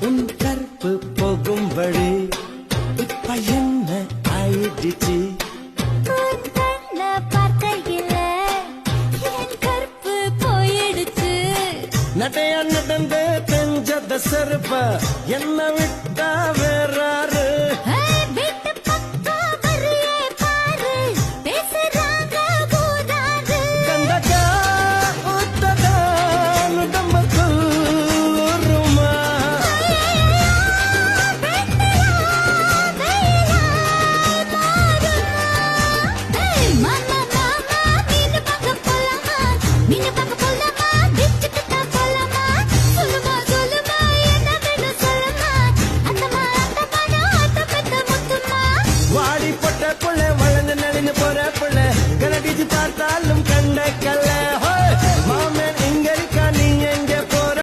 உன் கற்பு போகும் வழி இப்ப என்ன ஆயிடுச்சு நடைய நடந்து தெரிஞ்சத செருப்ப என்ன விட்டா வேறாரு